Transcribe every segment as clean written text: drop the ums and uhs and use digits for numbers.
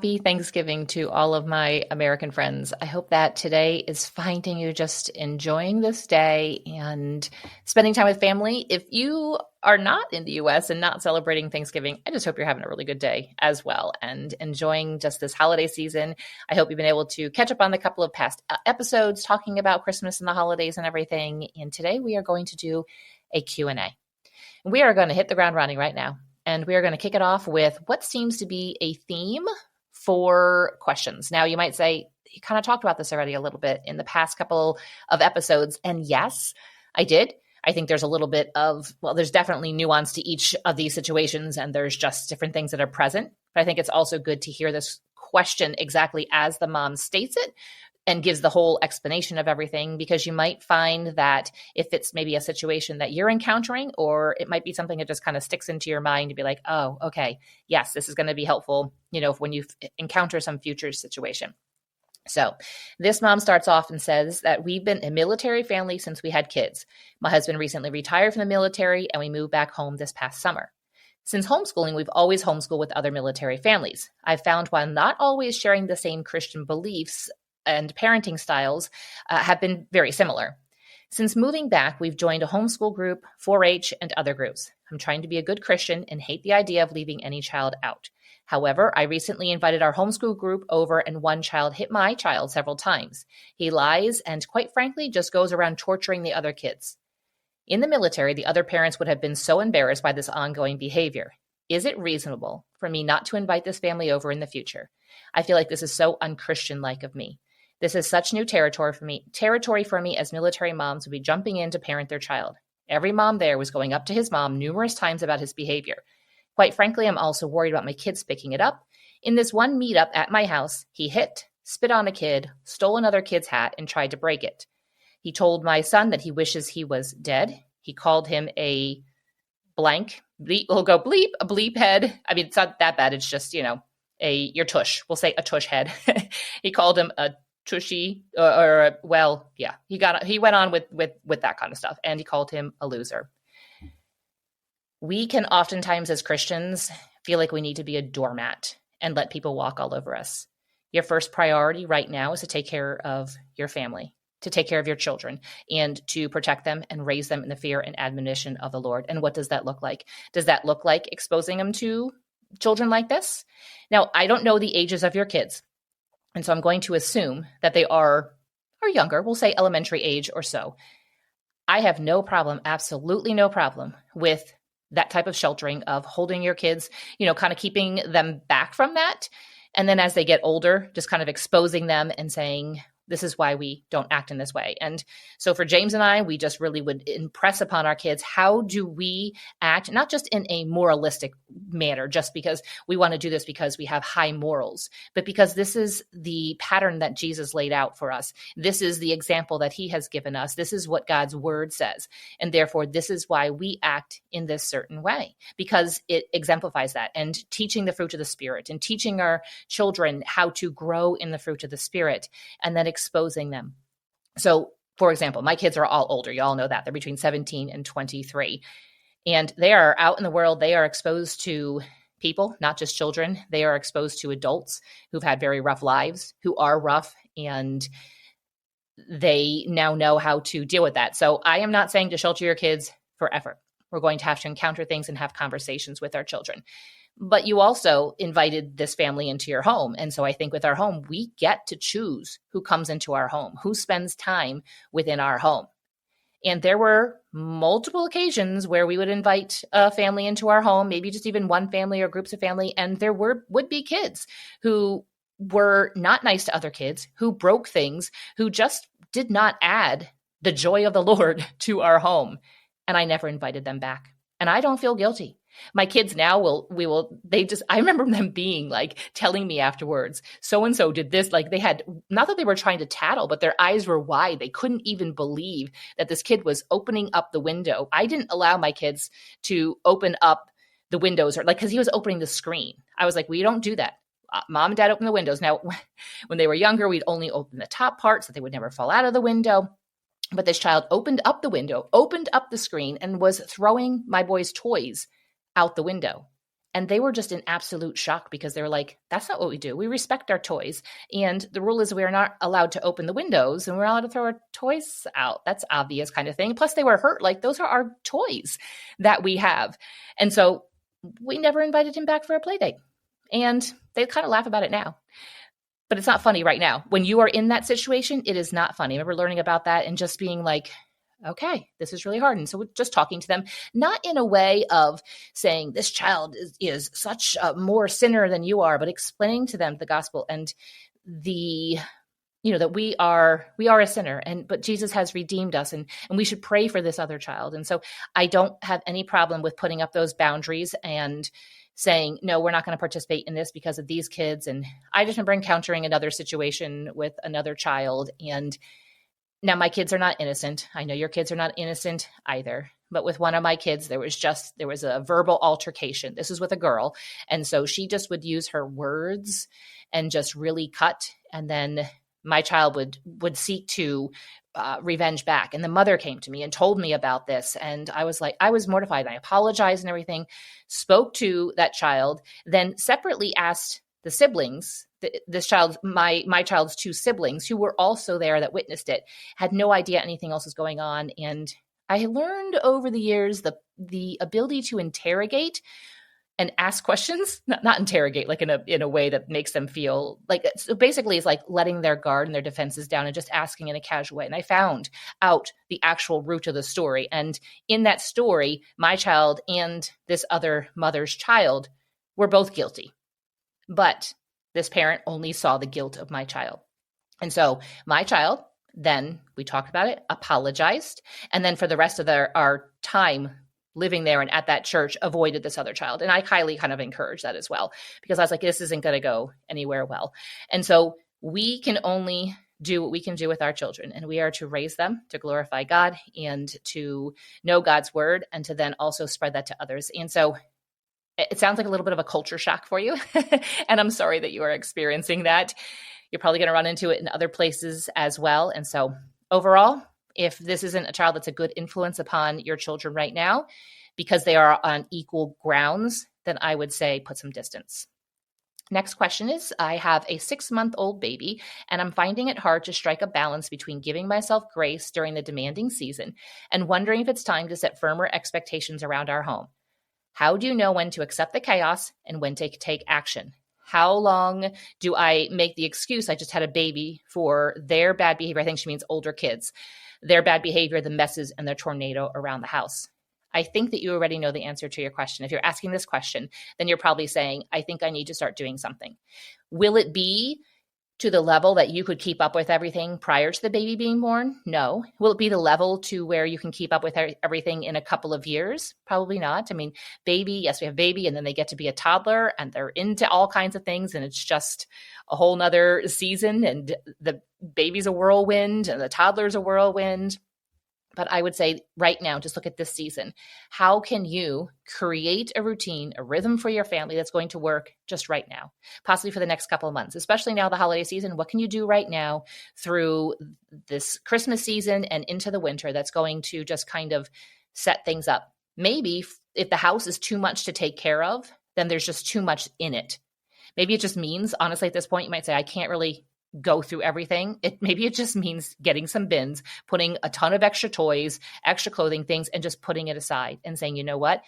Happy Thanksgiving to all of my American friends. I hope that today is finding you just enjoying this day and spending time with family. If you are not in the US and not celebrating Thanksgiving, I just hope you're having a really good day as well and enjoying just this holiday season. I hope you've been able to catch up on the couple of past episodes talking about Christmas and the holidays and everything. And today we are going to do a Q&A. We are going to hit the ground running right now. And we are going to kick it off with what seems to be a theme for questions. Now, you might say, you kind of talked about this already a little bit in the past couple of episodes. And yes, I did. I think there's a little bit of, well, there's definitely nuance to each of these situations, and there's just different things that are present. But I think it's also good to hear this question exactly as the mom states it and gives the whole explanation of everything, because you might find that if it's maybe a situation that you're encountering, or it might be something that just kind of sticks into your mind to be like, oh, okay, yes, this is going to be helpful, when you encounter some future situation. So this mom starts off and says that we've been a military family since we had kids. My husband recently retired from the military and we moved back home this past summer. Since homeschooling, we've always homeschooled with other military families. I've found while not always sharing the same Christian beliefs and parenting styles have been very similar. Since moving back, we've joined a homeschool group, 4-H, and other groups. I'm trying to be a good Christian and hate the idea of leaving any child out. However, I recently invited our homeschool group over and one child hit my child several times. He lies and, quite frankly, just goes around torturing the other kids. In the military, the other parents would have been so embarrassed by this ongoing behavior. Is it reasonable for me not to invite this family over in the future? I feel like this is so unchristian-like of me. This is such new territory for me as military moms would be jumping in to parent their child. Every mom there was going up to his mom numerous times about his behavior. Quite frankly, I'm also worried about my kids picking it up. In this one meetup at my house, he hit, spit on a kid, stole another kid's hat, and tried to break it. He told my son that he wishes he was dead. He called him a blank, bleep, we'll go bleep, a bleep head. I mean, it's not that bad. It's just, your tush. We'll say a tush head. He called him a tushy, he went on with that kind of stuff, and he called him a loser. We can oftentimes, as Christians, feel like we need to be a doormat and let people walk all over us. Your first priority right now is to take care of your family, to take care of your children, and to protect them and raise them in the fear and admonition of the Lord. And what does that look like? Does that look like exposing them to children like this? Now, I don't know the ages of your kids. And so I'm going to assume that they are younger, we'll say elementary age or so. I have no problem, absolutely no problem with that type of sheltering, of holding your kids, kind of keeping them back from that. And then as they get older, just kind of exposing them and saying, this is why we don't act in this way. And so for James and I, we just really would impress upon our kids, how do we act, not just in a moralistic manner, just because we want to do this because we have high morals, but because this is the pattern that Jesus laid out for us. This is the example that he has given us. This is what God's word says. And therefore, this is why we act in this certain way, because it exemplifies that. And teaching the fruit of the Spirit and teaching our children how to grow in the fruit of the Spirit, and then exposing them. So, for example, my kids are all older. You all know that. They're between 17 and 23. And they are out in the world. They are exposed to people, not just children. They are exposed to adults who've had very rough lives, who are rough, and they now know how to deal with that. So I am not saying to shelter your kids forever. We're going to have to encounter things and have conversations with our children. But you also invited this family into your home. And so I think with our home, we get to choose who comes into our home, who spends time within our home. And there were multiple occasions where we would invite a family into our home, maybe just even one family or groups of family. And there would be kids who were not nice to other kids, who broke things, who just did not add the joy of the Lord to our home. And I never invited them back. And I don't feel guilty. My kids now I remember them being like, telling me afterwards, so-and-so did this, like they had, not that they were trying to tattle, but their eyes were wide. They couldn't even believe that this kid was opening up the window. I didn't allow my kids to open up the windows, or because he was opening the screen. I was like, we don't do that. Mom and dad open the windows. Now, when they were younger, we'd only open the top part so they would never fall out of the window. But this child opened up the window, opened up the screen, and was throwing my boy's toys out the window. And they were just in absolute shock because they were like, that's not what we do. We respect our toys. And the rule is we are not allowed to open the windows and we're allowed to throw our toys out. That's obvious kind of thing. Plus they were hurt. Like those are our toys that we have. And so we never invited him back for a play date. And they kind of laugh about it now. But it's not funny right now. When you are in that situation, it is not funny. I remember learning about that and just being like, okay, this is really hard. And so just talking to them, not in a way of saying this child is such a more sinner than you are, but explaining to them the gospel and that we are a sinner, but Jesus has redeemed us and we should pray for this other child. And so I don't have any problem with putting up those boundaries and saying, no, we're not going to participate in this because of these kids. And I just remember encountering another situation with another child. And now my kids are not innocent. I know your kids are not innocent either. But with one of my kids, there was a verbal altercation. This is with a girl. And so she just would use her words and just really cut. And then my child would seek to revenge back. And the mother came to me and told me about this. And I was mortified. I apologized and everything, spoke to that child, then separately asked the siblings, my child's two siblings who were also there that witnessed it, had no idea anything else was going on. And I learned over the years the ability to interrogate and ask questions, not interrogate, like in a way that makes them feel like, so basically it's like letting their guard and their defenses down and just asking in a casual way. And I found out the actual root of the story. And in that story, my child and this other mother's child were both guilty. But this parent only saw the guilt of my child. And so my child, then we talked about it, apologized. And then for the rest of our time living there and at that church, avoided this other child. And I highly kind of encourage that as well, because I was like, this isn't going to go anywhere well. And so we can only do what we can do with our children, and we are to raise them to glorify God and to know God's word and to then also spread that to others. And so it sounds like a little bit of a culture shock for you. And I'm sorry that you are experiencing that. You're probably going to run into it in other places as well. And so overall, if this isn't a child that's a good influence upon your children right now, because they are on equal grounds, then I would say put some distance. Next question is, I have a 6-month-old baby, and I'm finding it hard to strike a balance between giving myself grace during the demanding season and wondering if it's time to set firmer expectations around our home. How do you know when to accept the chaos and when to take action? How long do I make the excuse I just had a baby for their bad behavior? I think she means older kids. Their bad behavior, the messes, and the tornado around the house. I think that you already know the answer to your question. If you're asking this question, then you're probably saying, I think I need to start doing something. Will it be to the level that you could keep up with everything prior to the baby being born? No. Will it be the level to where you can keep up with everything in a couple of years? Probably not. I mean, yes, we have baby, and then they get to be a toddler and they're into all kinds of things. And it's just a whole nother season, and the baby's a whirlwind and the toddler's a whirlwind. But I would say right now, just look at this season. How can you create a routine, a rhythm for your family that's going to work just right now, possibly for the next couple of months, especially now the holiday season? What can you do right now through this Christmas season and into the winter that's going to just kind of set things up? Maybe if the house is too much to take care of, then there's just too much in it. Maybe it just means, honestly, at this point, you might say, I can't really go through everything. Maybe it just means getting some bins, putting a ton of extra toys, extra clothing, things, and just putting it aside and saying, you know what,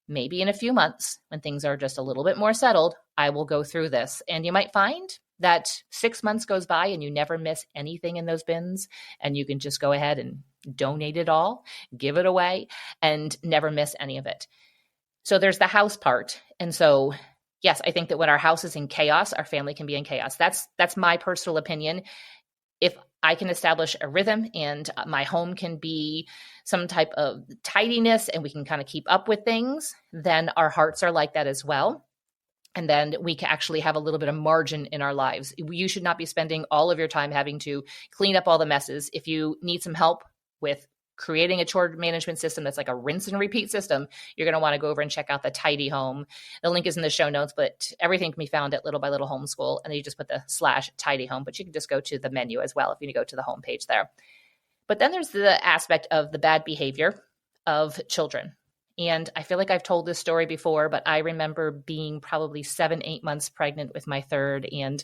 maybe in a few months when things are just a little bit more settled, I will go through this. And you might find that 6 months goes by and you never miss anything in those bins, and you can just go ahead and donate it all, give it away, and never miss any of it. So there's the house part. And so yes, I think that when our house is in chaos, our family can be in chaos. That's my personal opinion. If I can establish a rhythm and my home can be some type of tidiness and we can kind of keep up with things, then our hearts are like that as well. And then we can actually have a little bit of margin in our lives. You should not be spending all of your time having to clean up all the messes. If you need some help with creating a chore management system that's like a rinse and repeat system, you're going to want to go over and check out the Tidy Home. The link is in the show notes, but everything can be found at Little by Little Homeschool. And then you just put the /Tidy Home, but you can just go to the menu as well if you go to the homepage there. But then there's the aspect of the bad behavior of children. And I feel like I've told this story before, but I remember being probably 7, 8 months pregnant with my third, and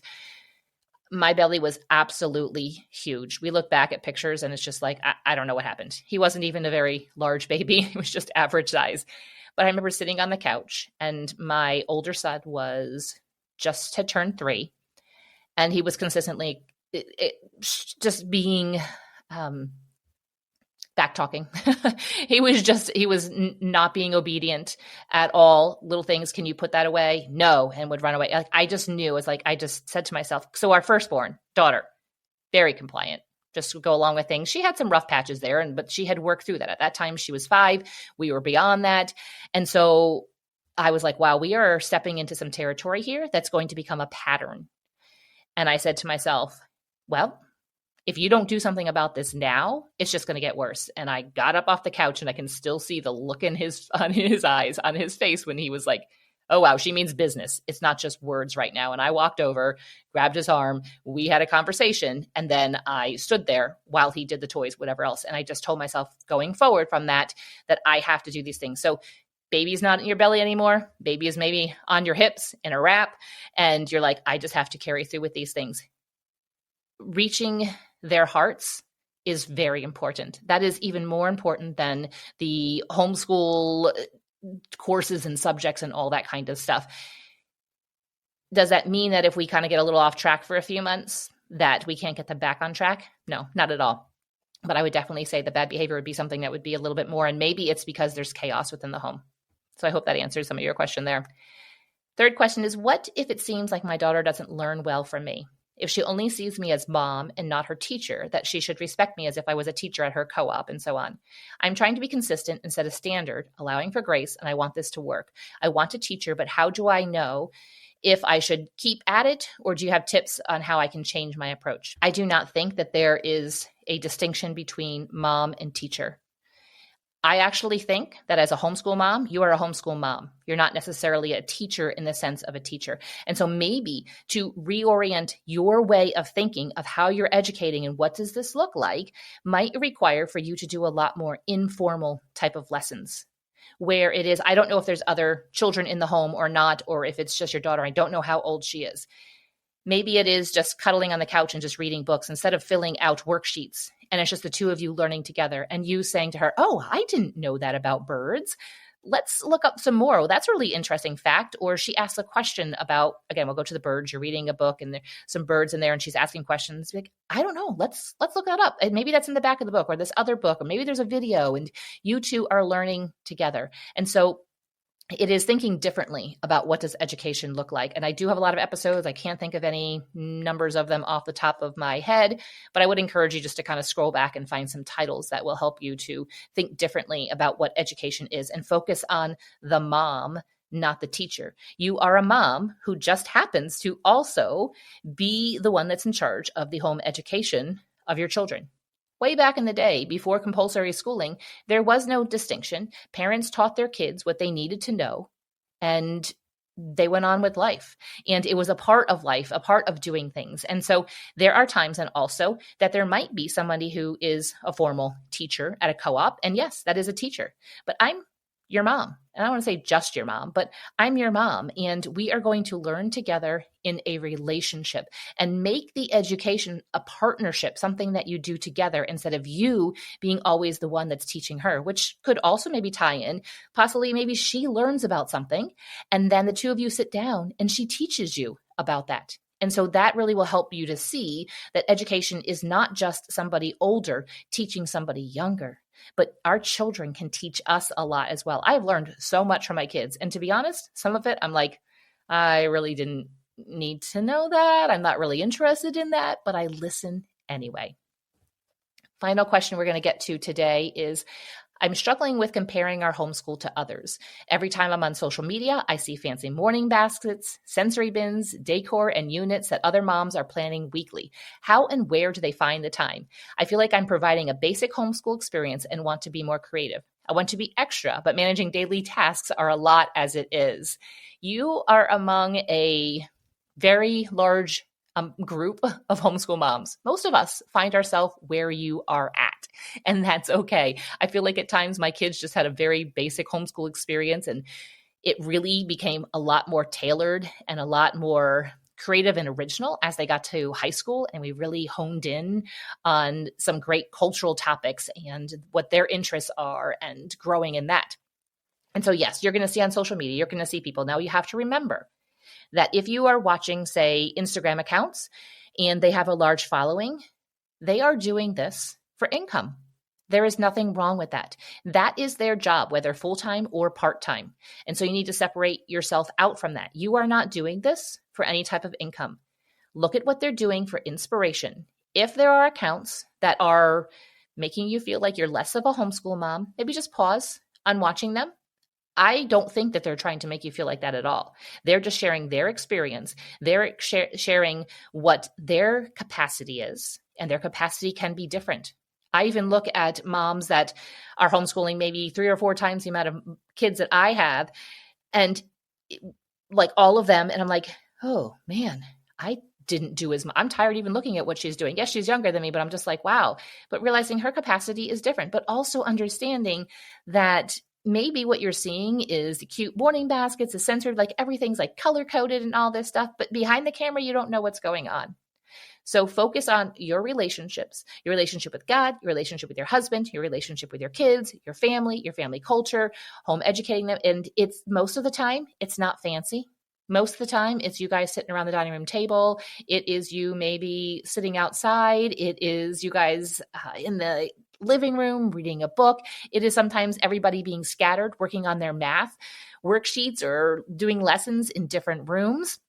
my belly was absolutely huge. We look back at pictures and it's just like, I don't know what happened. He wasn't even a very large baby. He was just average size. But I remember sitting on the couch, and my older son was just had turned 3, and he was consistently just being back talking. He was not being obedient at all. Little things, can you put that away? No, and would run away. Like, I just knew. It's like I just said to myself. So our firstborn daughter, very compliant, just go along with things. She had some rough patches there, but she had worked through that. At that time, she was 5. We were beyond that, and so I was like, wow, we are stepping into some territory here that's going to become a pattern. And I said to myself, well, if you don't do something about this now, it's just going to get worse. And I got up off the couch, and I can still see the look on his eyes, on his face, when he was like, oh, wow, she means business. It's not just words right now. And I walked over, grabbed his arm. We had a conversation. And then I stood there while he did the toys, whatever else. And I just told myself going forward from that I have to do these things. So baby's not in your belly anymore. Baby is maybe on your hips in a wrap. And you're like, I just have to carry through with these things. Reaching their hearts is very important. That is even more important than the homeschool courses and subjects and all that kind of stuff. Does that mean that if we kind of get a little off track for a few months, that we can't get them back on track? No, not at all. But I would definitely say that bad behavior would be something that would be a little bit more, and maybe it's because there's chaos within the home. So I hope that answers some of your question there. Third question is, what if it seems like my daughter doesn't learn well from me? If she only sees me as mom and not her teacher, that she should respect me as if I was a teacher at her co-op, and so on. I'm trying to be consistent and set a standard, allowing for grace, and I want this to work. I want to teach her, but how do I know if I should keep at it, or do you have tips on how I can change my approach? I do not think that there is a distinction between mom and teacher. I actually think that as a homeschool mom, you are a homeschool mom. You're not necessarily a teacher in the sense of a teacher. And so maybe to reorient your way of thinking of how you're educating and what does this look like might require for you to do a lot more informal type of lessons, where it is, I don't know if there's other children in the home or not, or if it's just your daughter. I don't know how old she is. Maybe it is just cuddling on the couch and just reading books instead of filling out worksheets. And it's just the two of you learning together, and you saying to her, oh, I didn't know that about birds. Let's look up some more. Well, that's a really interesting fact. Or she asks a question about, again, we'll go to the birds. You're reading a book and there's some birds in there, and she's asking questions. Like, I don't know. Let's look that up. And maybe that's in the back of the book, or this other book, or maybe there's a video, and you two are learning together. And so it is thinking differently about what does education look like. And I do have a lot of episodes. I can't think of any numbers of them off the top of my head, but I would encourage you just to kind of scroll back and find some titles that will help you to think differently about what education is and focus on the mom, not the teacher. You are a mom who just happens to also be the one that's in charge of the home education of your children. Way back in the day, before compulsory schooling, there was no distinction. Parents taught their kids what they needed to know, and they went on with life. And it was a part of life, a part of doing things. And so there are times, and also that there might be somebody who is a formal teacher at a co-op. And yes, that is a teacher. But I'm your mom. And I don't want to say just your mom, but I'm your mom. And we are going to learn together in a relationship and make the education a partnership, something that you do together instead of you being always the one that's teaching her, which could also maybe tie in. Possibly maybe she learns about something and then the two of you sit down and she teaches you about that. And so that really will help you to see that education is not just somebody older teaching somebody younger, but our children can teach us a lot as well. I've learned so much from my kids. And to be honest, some of it, I'm like, I really didn't need to know that. I'm not really interested in that, but I listen anyway. Final question we're going to get to today is, I'm struggling with comparing our homeschool to others. Every time I'm on social media, I see fancy morning baskets, sensory bins, decor, and units that other moms are planning weekly. How and where do they find the time? I feel like I'm providing a basic homeschool experience and want to be more creative. I want to be extra, but managing daily tasks are a lot as it is. You are among a very large group of homeschool moms. Most of us find ourselves where you are at. And that's okay. I feel like at times my kids just had a very basic homeschool experience, and it really became a lot more tailored and a lot more creative and original as they got to high school. And we really honed in on some great cultural topics and what their interests are and growing in that. And so, yes, you're going to see on social media, you're going to see people. Now you have to remember that if you are watching, say, Instagram accounts and they have a large following, they are doing this for income. There is nothing wrong with that. That is their job, whether full-time or part-time. And so you need to separate yourself out from that. You are not doing this for any type of income. Look at what they're doing for inspiration. If there are accounts that are making you feel like you're less of a homeschool mom, maybe just pause on watching them. I don't think that they're trying to make you feel like that at all. They're just sharing their experience. They're sharing what their capacity is, and their capacity can be different. I even look at moms that are homeschooling maybe 3 or 4 times the amount of kids that I have, and like all of them. And I'm like, oh man, I didn't do as much. I'm tired even looking at what she's doing. Yes, she's younger than me, but I'm just like, wow. But realizing her capacity is different, but also understanding that maybe what you're seeing is the cute morning baskets, the censored, like everything's like color coded and all this stuff. But behind the camera, you don't know what's going on. So focus on your relationships, your relationship with God, your relationship with your husband, your relationship with your kids, your family culture, home educating them. And it's most of the time, it's not fancy. Most of the time, it's you guys sitting around the dining room table. It is you maybe sitting outside. It is you guys in the living room reading a book. It is sometimes everybody being scattered, working on their math worksheets or doing lessons in different rooms.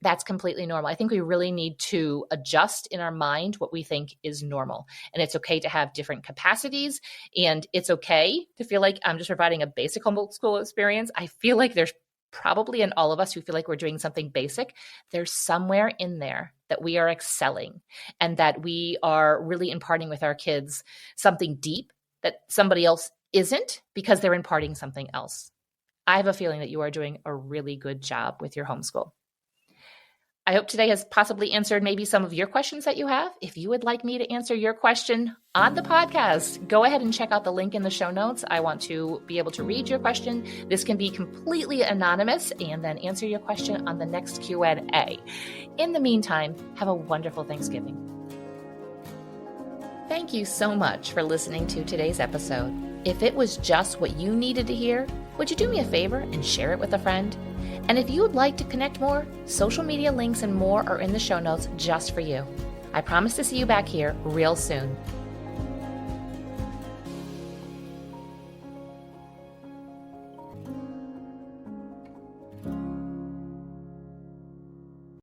That's completely normal. I think we really need to adjust in our mind what we think is normal. And it's okay to have different capacities. And it's okay to feel like I'm just providing a basic homeschool experience. I feel like there's probably in all of us who feel like we're doing something basic, there's somewhere in there that we are excelling and that we are really imparting with our kids something deep that somebody else isn't because they're imparting something else. I have a feeling that you are doing a really good job with your homeschool. I hope today has possibly answered maybe some of your questions that you have. If you would like me to answer your question on the podcast, go ahead and check out the link in the show notes. I want to be able to read your question. This can be completely anonymous and then answer your question on the next Q&A. In the meantime, have a wonderful Thanksgiving. Thank you so much for listening to today's episode. If it was just what you needed to hear, would you do me a favor and share it with a friend? And if you would like to connect more, social media links and more are in the show notes just for you. I promise to see you back here real soon.